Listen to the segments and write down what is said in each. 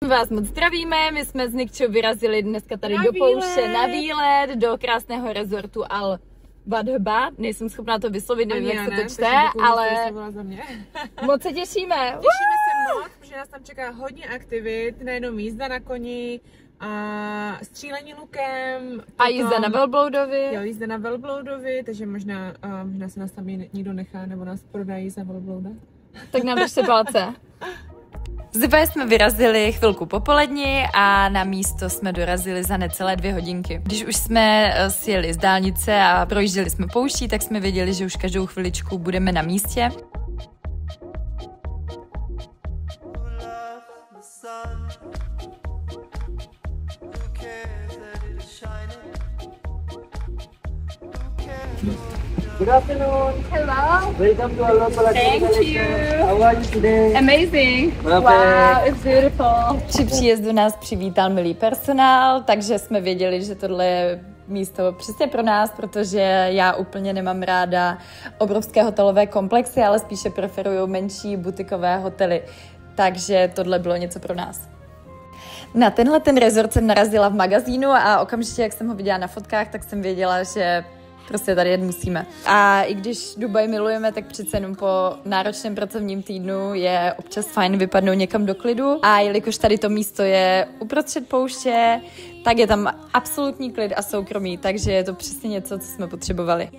Vás moc zdravíme, my jsme s Nikčou vyrazili dneska tady do pouště na výlet, do krásného rezortu Al Wadhba. Nejsem schopná to vyslovit, nevím, jak se to čte, ale moc se těšíme. Těšíme se moc, protože nás tam čeká hodně aktivit, nejenom jízda na koni, a střílení lukem. A jízda na velbloudovi. Jo, jízda na velbloudovi, takže možná se nás tam někdo nechá, nebo nás prodají za velblouda. Tak nám držte palce. Z Dubaje jsme vyrazili chvilku po poledni a na místo jsme dorazili za necelé 2 hodinky. Když už jsme sjeli z dálnice a projížděli jsme pouští, tak jsme věděli, že už každou chviličku budeme na místě. Good afternoon. Hello. Welcome to our local Thank you. How are you today? Amazing. Perfect. Wow, it's beautiful. Při příjezdu nás přivítal milý personál, takže jsme věděli, že tohle je místo přesně pro nás, protože já úplně nemám ráda obrovské hotelové komplexy, ale spíše preferuju menší butikové hotely. Takže tohle bylo něco pro nás. Na tenhle ten resort jsem narazila v magazínu a okamžitě, jak jsem ho viděla na fotkách, tak jsem věděla, že prostě tady jet musíme. A i když Dubaj milujeme, tak přece jenom po náročném pracovním týdnu je občas fajn vypadnout někam do klidu. A jelikož tady to místo je uprostřed pouště, tak je tam absolutní klid a soukromí, takže je to přesně něco, co jsme potřebovali.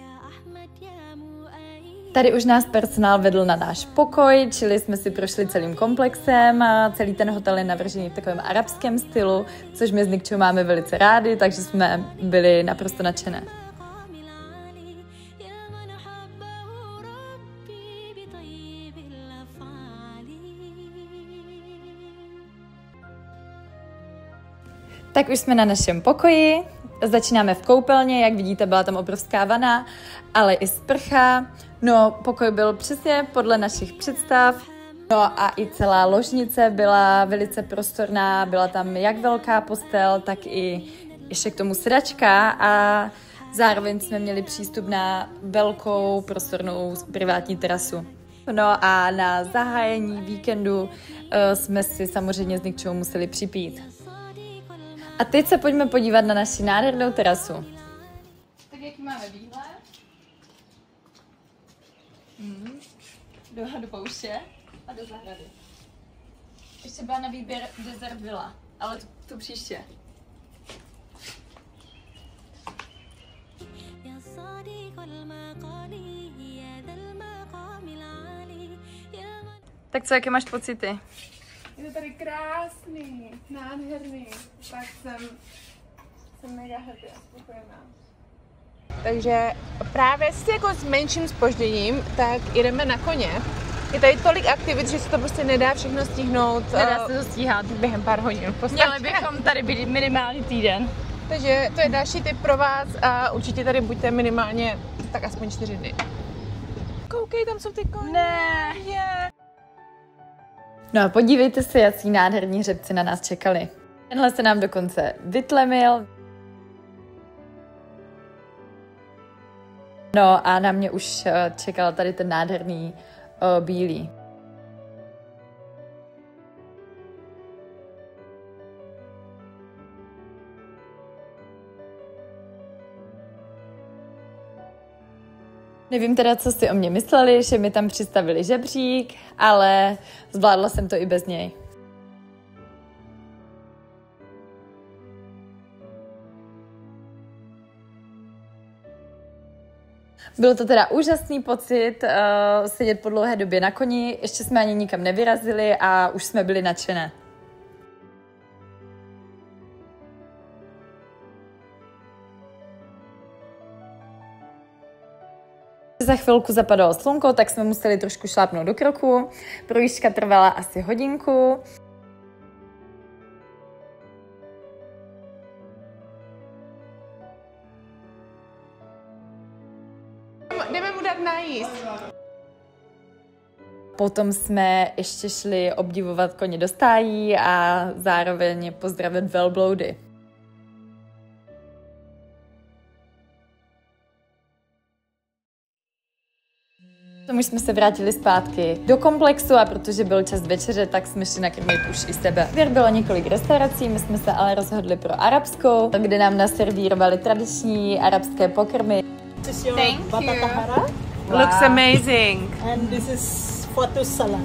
Tady už nás personál vedl na náš pokoj, čili jsme si prošli celým komplexem a celý ten hotel je navržený v takovém arabském stylu, což my s Nikčou máme velice rádi, takže jsme byli naprosto nadšené. Tak už jsme na našem pokoji, začínáme v koupelně, jak vidíte, byla tam obrovská vana, ale i sprcha. No, pokoj byl přesně podle našich představ. No a i celá ložnice byla velice prostorná, byla tam jak velká postel, tak i ještě k tomu sedačka a zároveň jsme měli přístup na velkou prostornou privátní terasu. No a na zahájení víkendu jsme si samozřejmě s Nikčou museli připít. A teď se pojďme podívat na naši nádhernou terasu. Tak jaký máme výhled? Do pouště a do zahrady. Ještě byla na výběr Desert Villa, ale tu příště. Tak co, jaké máš pocity? Je to tady krásný, nádherný, tak jsem mega happy a spokojená. Takže právě jako s menším zpožděním, tak jdeme na koně. Je tady tolik aktivit, že se to prostě nedá všechno stihnout. Nedá se to stíhat. Během pár hodin. Měli bychom tady být minimálně týden. Takže to je další tip pro vás a určitě tady buďte minimálně tak aspoň 4 dny. Koukej, tam jsou ty koně. Ne. Yeah. No a podívejte se, jaký nádherní hřebci na nás čekali. Tenhle se nám dokonce vytlemil. No a na mě už čekal tady ten nádherný bílý. Nevím teda, co si o mě mysleli, že mi tam přistavili žebřík, ale zvládla jsem to i bez něj. Byl to teda úžasný pocit sedět po dlouhé době na koni, ještě jsme ani nikam nevyrazili a už jsme byli nadšené. Za chvilku zapadalo slunko, tak jsme museli trošku šlápnout do kroku. Projížďka trvala asi hodinku. Jdeme mu dát najíst. Potom jsme ještě šli obdivovat koně do stájí a zároveň pozdravit velbloudy. Tomu jsme se vrátili zpátky do komplexu a protože byl čas večeře, tak jsme šli nakrmit už i sebe. Výběr bylo několik restaurací, my jsme se ale rozhodli pro arabskou, kde nám naservírovali tradiční arabské pokrmy. This is your Thank batata you. hara Looks amazing. and this is fatus salad.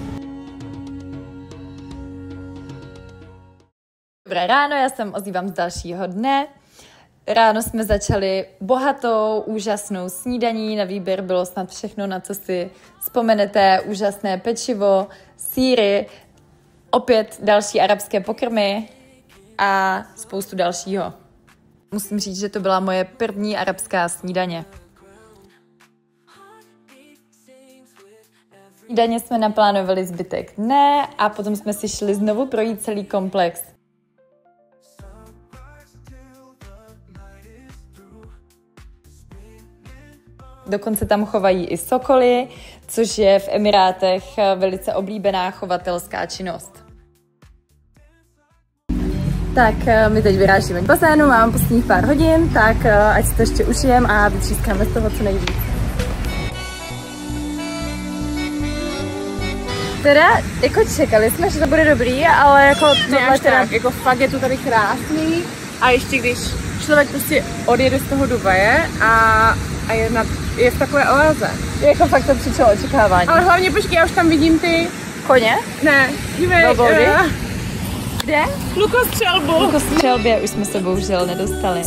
Dobré ráno, já se ozývám z dalšího dne. Ráno jsme začali bohatou, úžasnou snídaní. Na výběr bylo snad všechno, na co si vzpomenete. Úžasné pečivo, sýry, opět další arabské pokrmy a spoustu dalšího. Musím říct, že to byla moje první arabská snídaně. Snídaně jsme naplánovali zbytek dne a potom jsme si šli znovu projít celý komplex. Dokonce tam chovají i sokoly, což je v Emirátech velice oblíbená chovatelská činnost. Tak my teď vyrážíme k bazénu, mám posledních pár hodin, tak ať si to ještě užijem a vytřískáme z toho co nejvíc. Teda, jako čekali jsme, že to bude dobrý, ale jako tohle teda... Jako fakt je to tady krásný a ještě když člověk prostě odjede z toho Dubaje a je v takové oáze. Jako fakt to přišlo očekávání. Ale hlavně počkej, já už tam vidím ty... Koně? Ne, dívej. Velbloudy? Kde? Lukostřelbu. Jako střelbě už jsme se bohužel nedostali.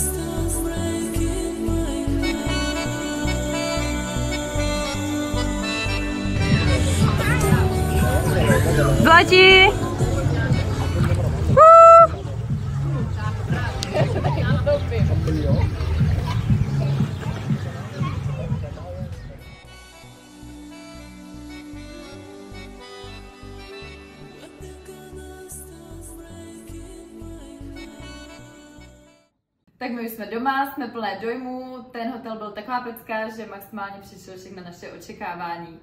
Blatí! Tak my už jsme doma, jsme plné dojmů, ten hotel byl taková pecka, že maximálně přišlo všechno naše očekávání.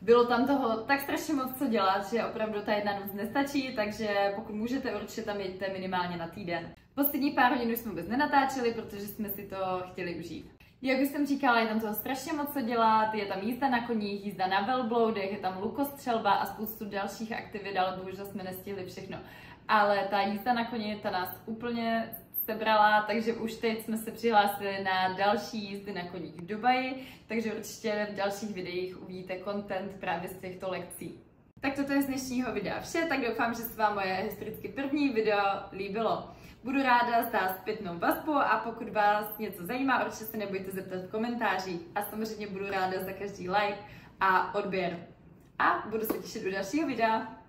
Bylo tam toho tak strašně moc co dělat, že opravdu ta jedna noc nestačí, takže pokud můžete, určitě tam jeďte minimálně na týden. Poslední pár hodin už jsme vůbec nenatáčeli, protože jsme si to chtěli užít. Jak už jsem říkala, je tam toho strašně moc co dělat, je tam jízda na koních, jízda na velbloudech, je tam lukostřelba a spoustu dalších aktivit, ale bohužel jsme nestihli všechno. Ale ta jízda na koni, ta nás úplně sebrala, takže už teď jsme se přihlásili na další jízdy na koních v Dubaji, takže určitě v dalších videích uvidíte content právě z těchto lekcí. Tak toto je z dnešního videa vše, tak doufám, že se vám moje historicky první video líbilo. Budu ráda za zpětnou vazbu a pokud vás něco zajímá, určitě se nebojte zeptat v komentářích a samozřejmě budu ráda za každý like a odběr. A budu se těšit u dalšího videa.